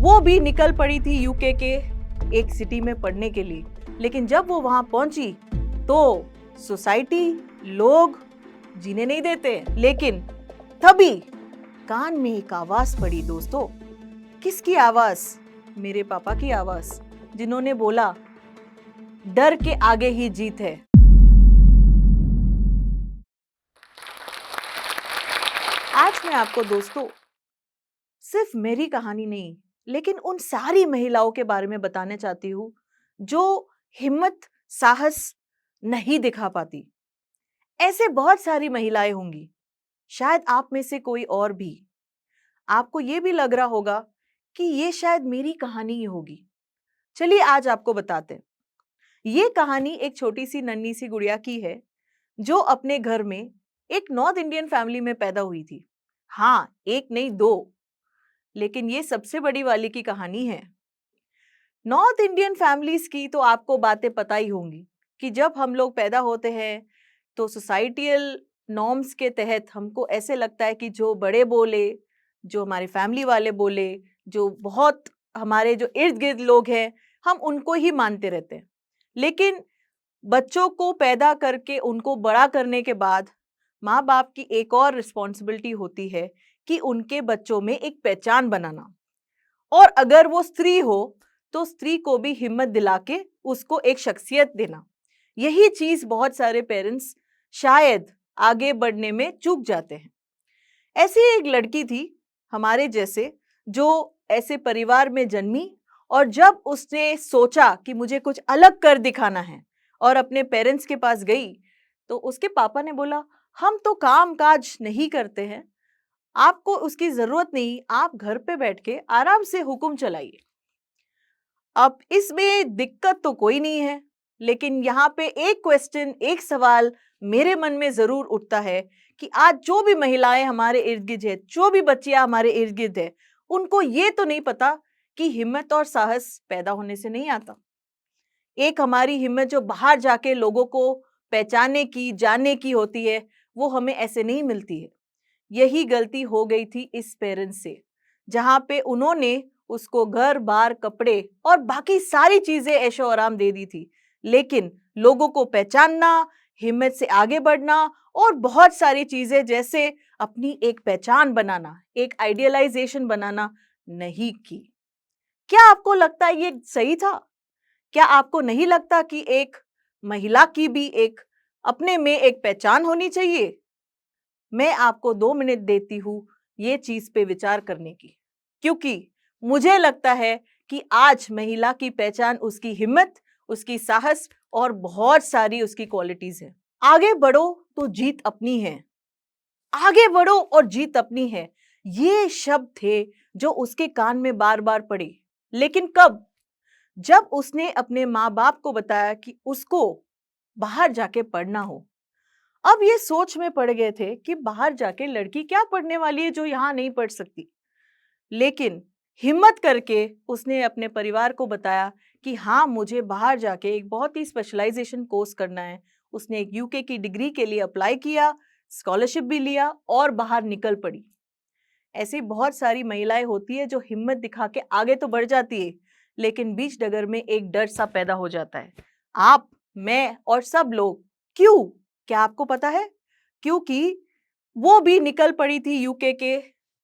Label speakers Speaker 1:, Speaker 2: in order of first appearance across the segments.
Speaker 1: वो भी निकल पड़ी थी यूके के एक सिटी में पढ़ने के लिए, लेकिन जब वो वहां पहुंची तो सोसाइटी, लोग जीने नहीं देते। लेकिन तभी कान में एक आवाज पड़ी दोस्तों। किसकी आवाज? मेरे पापा की आवाज, जिन्होंने बोला डर के आगे ही जीत है। आज मैं आपको दोस्तों सिर्फ मेरी कहानी नहीं, लेकिन उन सारी महिलाओं के बारे में बताना चाहती हूँ जो हिम्मत, साहस नहीं दिखा पाती। ऐसे बहुत सारी महिलाएं होंगी, शायद आप में से कोई और भी। आपको ये भी लग रहा होगा कि ये शायद मेरी कहानी ही होगी। चलिए आज आपको बताते हैं। ये कहानी एक छोटी सी नन्ही सी गुड़िया की है जो अपने घर में एक नॉर्थ इंडियन फैमिली में पैदा हुई थी। हाँ, एक नहीं दो, लेकिन ये सबसे बड़ी वाली की कहानी है। नॉर्थ इंडियन फैमिलीज की तो आपको बातें पता ही होंगी कि जब हम लोग पैदा होते हैं तो सोसाइटियल नॉर्म्स के तहत हमको ऐसे लगता है कि जो बड़े बोले, जो हमारे फैमिली वाले बोले, जो बहुत हमारे जो इर्द गिर्द लोग हैं, हम उनको ही मानते रहते हैं। लेकिन बच्चों को पैदा करके उनको बड़ा करने के बाद माँ बाप की एक और रिस्पॉन्सिबिलिटी होती है कि उनके बच्चों में एक पहचान बनाना, और अगर वो स्त्री हो तो स्त्री को भी हिम्मत दिला के उसको एक शख्सियत देना। यही चीज बहुत सारे पेरेंट्स शायद आगे बढ़ने में चूक जाते हैं। ऐसी एक लड़की थी हमारे जैसे, जो ऐसे परिवार में जन्मी, और जब उसने सोचा कि मुझे कुछ अलग कर दिखाना है और अपने पेरेंट्स के पास गई, तो उसके पापा ने बोला हम तो काम काज नहीं करते हैं, आपको उसकी जरूरत नहीं, आप घर पे बैठ के आराम से हुक्म चलाइए। अब इसमें दिक्कत तो कोई नहीं है, लेकिन यहाँ पे एक क्वेश्चन, एक सवाल मेरे मन में जरूर उठता है कि आज जो भी महिलाएं हमारे इर्द गिर्द है, जो भी बच्चियां हमारे इर्द गिर्द है, उनको ये तो नहीं पता कि हिम्मत और साहस पैदा होने से नहीं आता। एक हमारी हिम्मत जो बाहर जाके लोगों को पहचानने की, जानने की होती है, वो हमें ऐसे नहीं मिलती है। यही गलती हो गई थी इस पेरेंट्स से, जहां पे उन्होंने उसको घर बार, कपड़े और बाकी सारी चीजें ऐशो आराम दे दी थी, लेकिन लोगों को पहचानना, हिम्मत से आगे बढ़ना और बहुत सारी चीजें जैसे अपनी एक पहचान बनाना, एक आइडियलाइजेशन बनाना नहीं की। क्या आपको लगता है ये सही था? क्या आपको नहीं लगता कि एक महिला की भी एक अपने में एक पहचान होनी चाहिए? मैं आपको 2 मिनट देती हूँ ये चीज पे विचार करने की, क्योंकि मुझे लगता है कि आज महिला की पहचान उसकी हिम्मत, उसकी साहस और बहुत सारी उसकी क्वालिटीज है। आगे बढ़ो तो जीत अपनी है, आगे बढ़ो और जीत अपनी है, ये शब्द थे जो उसके कान में बार बार पड़े। लेकिन कब? जब उसने अपने माँ बाप को बताया कि उसको बाहर जाके पढ़ना हो। अब ये सोच में पड़ गए थे कि बाहर जाके लड़की क्या पढ़ने वाली है जो यहाँ नहीं पढ़ सकती। लेकिन हिम्मत करके उसने अपने परिवार को बताया कि हाँ, मुझे बाहर जाके एक बहुत ही स्पेशलाइजेशन कोर्स करना है। उसने एक यूके की डिग्री के लिए अप्लाई किया, स्कॉलरशिप भी लिया और बाहर निकल पड़ी। ऐसी बहुत सारी महिलाएं होती है जो हिम्मत दिखा के आगे तो बढ़ जाती है, लेकिन बीच डगर में एक डर सा पैदा हो जाता है। आप, मैं और सब लोग। क्यों? क्या आपको पता है? क्योंकि वो भी निकल पड़ी थी यूके के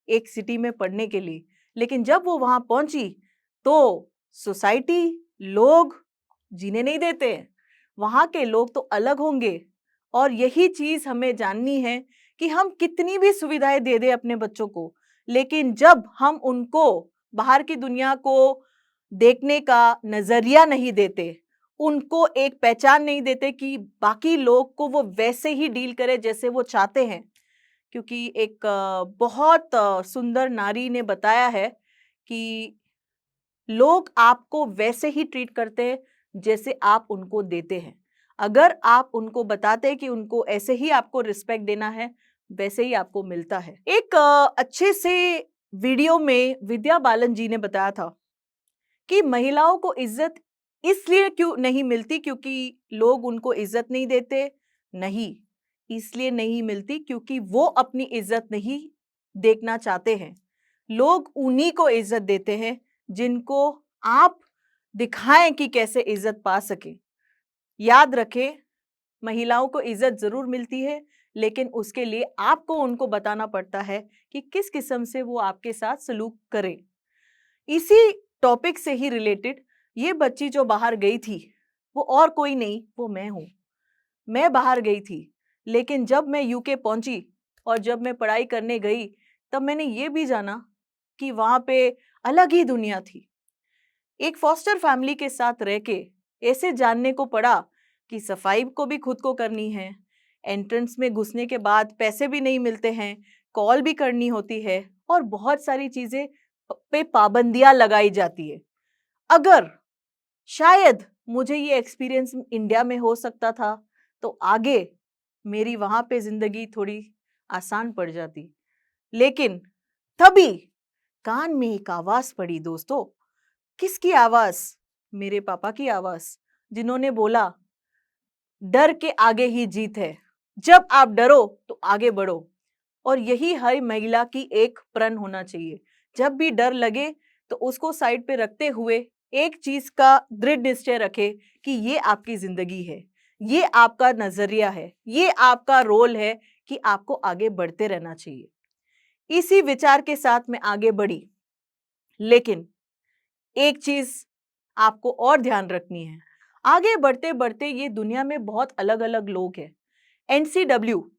Speaker 1: एक सिटी में पढ़ने के लिए, लेकिन जब वो वहां पहुंची तो सोसाइटी, लोग जीने नहीं देते। वहां के लोग तो अलग होंगे, और यही चीज हमें जाननी है कि हम कितनी भी सुविधाएं दे दें अपने बच्चों को, लेकिन जब हम उनको बाहर की दुनिया को देखने का नजरिया नहीं देते, उनको एक पहचान नहीं देते कि बाकी लोग को वो वैसे ही डील करे जैसे वो चाहते हैं। क्योंकि एक बहुत सुंदर नारी ने बताया है कि लोग आपको वैसे ही ट्रीट करते हैं जैसे आप उनको देते हैं। अगर आप उनको बताते हैं कि उनको ऐसे ही आपको रिस्पेक्ट देना है, वैसे ही आपको मिलता है। एक अच्छे से वीडियो में विद्या बालन जी ने बताया था कि महिलाओं को इज्जत इसलिए क्यों नहीं मिलती क्योंकि लोग उनको इज्जत नहीं देते। नहीं, इसलिए नहीं मिलती क्योंकि वो अपनी इज्जत नहीं देखना चाहते हैं। लोग उन्हीं को इज्जत देते हैं जिनको आप दिखाएं कि कैसे इज्जत पा सके। याद रखें, महिलाओं को इज्जत जरूर मिलती है, लेकिन उसके लिए आपको उनको बताना पड़ता है कि किस किस्म से वो आपके साथ सलूक करें। इसी टॉपिक से ही रिलेटेड ये बच्ची जो बाहर गई थी, वो और कोई नहीं, वो मैं हूं। मैं बाहर गई थी, लेकिन जब मैं यूके पहुंची और जब मैं पढ़ाई करने गई, तब मैंने ये भी जाना कि वहां पे अलग ही दुनिया थी। एक फॉस्टर फैमिली के साथ रह के ऐसे जानने को पड़ा कि सफाई को भी खुद को करनी है, एंट्रेंस में घुसने के बाद पैसे भी नहीं मिलते हैं, कॉल भी करनी होती है और बहुत सारी चीजें पे पाबंदियां लगाई जाती है। अगर शायद मुझे ये एक्सपीरियंस इंडिया में हो सकता था तो आगे मेरी वहां पे जिंदगी थोड़ी आसान पड़ जाती। लेकिन तभी कान में एक आवाज पड़ी दोस्तों। किसकी आवाज? मेरे पापा की आवाज, जिन्होंने बोला डर के आगे ही जीत है, जब आप डरो तो आगे बढ़ो। और यही हर महिला की एक प्रण होना चाहिए। जब भी डर लगे तो उसको साइड पे रखते हुए एक चीज का दृढ़ निश्चय रखे कि ये आपकी जिंदगी है, ये आपका नजरिया है, ये आपका रोल है कि आपको आगे बढ़ते रहना चाहिए। इसी विचार के साथ मैं आगे बढ़ी। लेकिन एक चीज आपको और ध्यान रखनी है, आगे बढ़ते बढ़ते ये दुनिया में बहुत अलग अलग लोग हैं। NCW,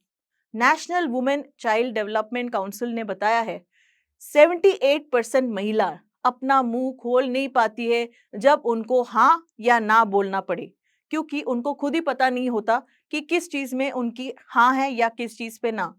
Speaker 1: national women child development council ने बताया है 78% महिला अपना मुंह खोल नहीं पाती है जब उनको हाँ या ना बोलना पड़े, क्योंकि उनको खुद ही पता नहीं होता कि किस चीज में उनकी हाँ है या किस चीज पे ना।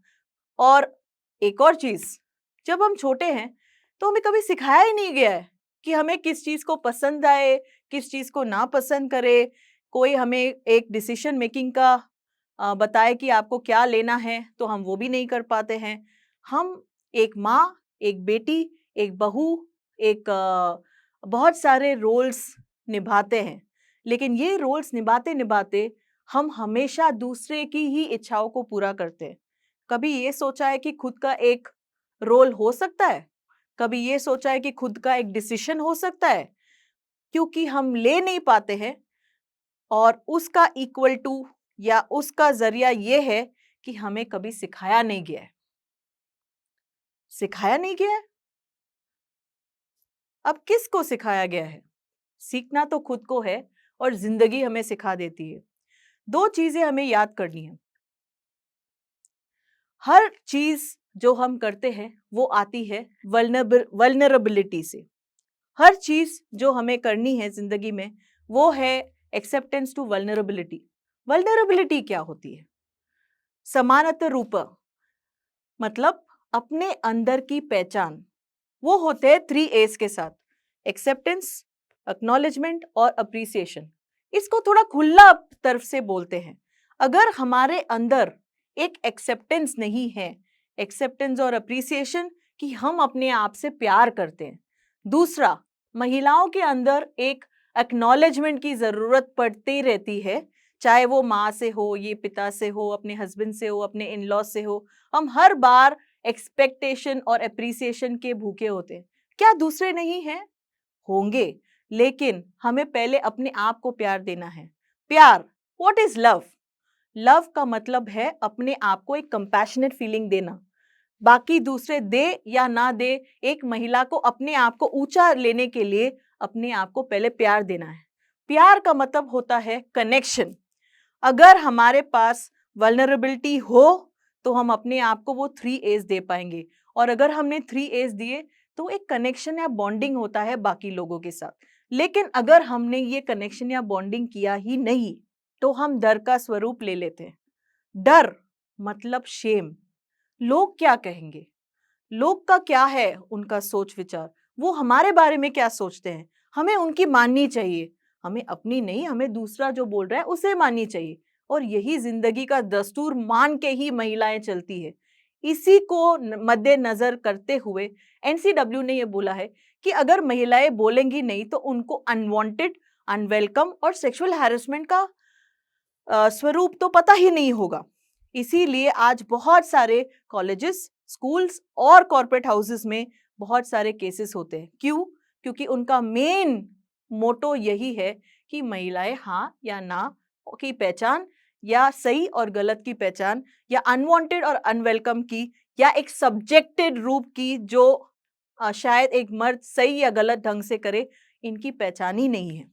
Speaker 1: और एक और चीज, जब हम छोटे हैं तो हमें कभी सिखाया ही नहीं गया है कि हमें किस चीज को पसंद आए, किस चीज को ना पसंद करे। कोई हमें एक डिसीजन मेकिंग का बताए कि आपको क्या लेना है तो हम वो भी नहीं कर पाते हैं। हम एक माँ, एक बेटी, एक बहू, एक बहुत सारे रोल्स निभाते हैं, लेकिन ये रोल्स निभाते निभाते हम हमेशा दूसरे की ही इच्छाओं को पूरा करते हैं। कभी ये सोचा है कि खुद का एक रोल हो सकता है? कभी ये सोचा है कि खुद का एक डिसीजन हो सकता है? क्योंकि हम ले नहीं पाते हैं और उसका इक्वल टू या उसका जरिया ये है कि हमें कभी सिखाया नहीं गया है। सिखाया नहीं गया है। अब किसको सिखाया गया है? सीखना तो खुद को है और जिंदगी हमें सिखा देती है। दो चीजें हमें याद करनी है। हर चीज जो हम करते हैं वो आती है वल्नरेबिलिटी से। हर चीज जो हमें करनी है जिंदगी में वो है एक्सेप्टेंस टू वल्नरेबिलिटी। वल्नरेबिलिटी क्या होती है? समानता रूप, मतलब अपने अंदर की पहचान। वो होते हैं 3 A's के साथ, एक्सेप्टेंस, एक्नॉलेजमेंट और अप्रिसिएशन। इसको थोड़ा खुला तरफ से बोलते हैं। अगर हमारे अंदर एक एक्सेप्टेंस नहीं है, एक्सेप्टेंस और अप्रिसिएशन कि हम अपने आप से प्यार करते हैं। दूसरा, महिलाओं के अंदर एक एक्नॉलेजमेंट की जरूरत पड़ती रहती है, चाहे वो माँ से हो, ये पिता से हो, अपने हस्बैंड से हो, अपने इन लॉ से हो। हम हर बार एक्सपेक्टेशन और अप्रिसिएशन के भूखे होते हैं। क्या दूसरे नहीं हैं? होंगे, लेकिन हमें पहले अपने आप को प्यार देना है। प्यार, व्हाट इज लव? लव का मतलब है अपने आप को एक कंपैशनेट फीलिंग देना। बाकी दूसरे दे या ना दे, एक महिला को अपने आप को ऊंचा लेने के लिए अपने आप को पहले प्यार देना है। प्यार का मतलब होता है कनेक्शन। अगर हमारे पास वल्नरेबिलिटी हो तो हम अपने आप को वो 3 A's दे पाएंगे। और अगर हमने 3 A's दिए तो एक कनेक्शन या बॉन्डिंग होता है बाकी लोगों के साथ। लेकिन अगर हमने ये कनेक्शन या बॉन्डिंग किया ही नहीं तो हम डर का स्वरूप ले लेते हैं। डर मतलब शेम। लोग क्या कहेंगे? लोग का क्या है उनका सोच विचार? वो हमारे बारे में क्या सोचते हैं? हमें उनकी माननी चाहिए। हमें अपनी नहीं, हमें दूसरा जो बोल रहा है उसे माननी चाहिए। और यही जिंदगी का दस्तूर मान के ही महिलाएं चलती है। इसी को मद्देनजर करते हुए एनसीडब्ल्यू ने यह बोला है कि अगर महिलाएं बोलेंगी नहीं तो उनको अनवांटेड, अनवेलकम और सेक्सुअल हैरेसमेंट का स्वरूप तो पता ही नहीं होगा। इसीलिए आज बहुत सारे कॉलेजेस, स्कूल्स और कॉर्पोरेट हाउसेस में बहुत सारे केसेस होते हैं। क्यों? क्योंकि उनका मेन मोटो यही है कि महिलाएं हाँ या ना की पहचान, या सही और गलत की पहचान, या अनवांटेड और अनवेलकम की, या एक सब्जेक्टेड रूप की जो शायद एक मर्द सही या गलत ढंग से करे, इनकी पहचान ही नहीं है।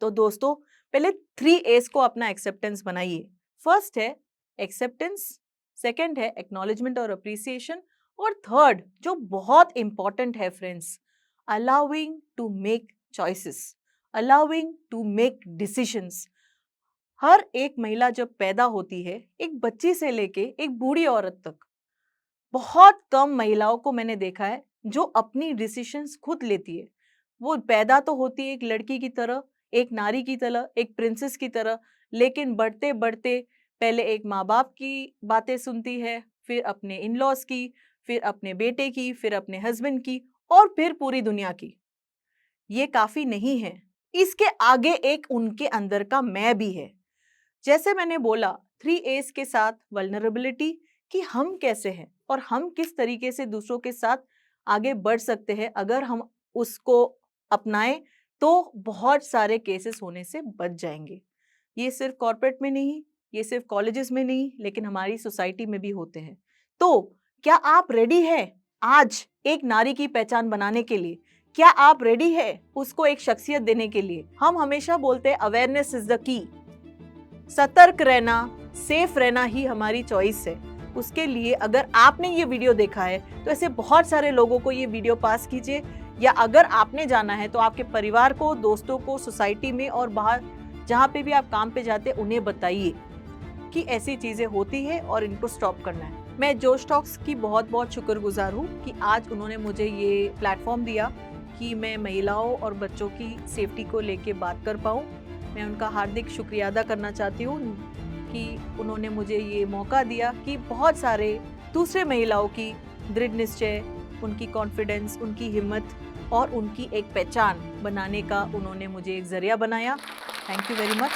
Speaker 1: तो दोस्तों, पहले 3 A's को अपना एक्सेप्टेंस बनाइए। फर्स्ट है एक्सेप्टेंस, सेकंड है एक्नॉलेजमेंट और अप्रिसिएशन, और थर्ड जो बहुत इंपॉर्टेंट है friends, allowing to make choices, allowing to make decisions. हर एक महिला जब पैदा होती है, एक बच्ची से लेके एक बूढ़ी औरत तक, बहुत कम महिलाओं को मैंने देखा है जो अपनी डिसीजंस खुद लेती है। वो पैदा तो होती है एक लड़की की तरह, एक नारी की तरह, एक प्रिंसेस की तरह, लेकिन बढ़ते बढ़ते पहले एक माँ बाप की बातें सुनती है, फिर अपने इन लॉज की, फिर अपने बेटे की, फिर अपने हस्बैंड की, और फिर पूरी दुनिया की। ये काफी नहीं है, इसके आगे एक उनके अंदर का मैं भी है। जैसे मैंने बोला 3 A's के साथ वल्नरेबिलिटी, कि हम कैसे हैं और हम किस तरीके से दूसरों के साथ आगे बढ़ सकते हैं, अगर हम उसको अपनाएं तो बहुत सारे केसेस होने से बच जाएंगे। ये सिर्फ कॉर्पोरेट में नहीं, ये सिर्फ कॉलेजेस में नहीं, लेकिन हमारी सोसाइटी में भी होते हैं। तो क्या आप रेडी हैं आज एक नारी की पहचान बनाने के लिए? क्या आप रेडी है उसको एक शख्सियत देने के लिए? हम हमेशा बोलते हैं अवेयरनेस इज द की। सतर्क रहना, सेफ रहना ही हमारी चॉइस है। उसके लिए अगर आपने ये वीडियो देखा है तो ऐसे बहुत सारे लोगों को ये वीडियो पास कीजिए, या अगर आपने जाना है तो आपके परिवार को, दोस्तों को, सोसाइटी में और बाहर जहाँ पे भी आप काम पे जाते हैं उन्हें बताइए कि ऐसी चीजें होती है और इनको स्टॉप करना है। मैं जोश टॉक्स की बहुत बहुत शुक्रगुजार हूँ कि आज उन्होंने मुझे ये प्लेटफॉर्म दिया कि मैं महिलाओं और बच्चों की सेफ्टी को लेके बात कर पाऊँ। मैं उनका हार्दिक शुक्रिया अदा करना चाहती हूँ कि उन्होंने मुझे ये मौका दिया कि बहुत सारे दूसरे महिलाओं की दृढ़ निश्चय, उनकी कॉन्फिडेंस, उनकी हिम्मत और उनकी एक पहचान बनाने का उन्होंने मुझे एक जरिया बनाया। Thank you very much.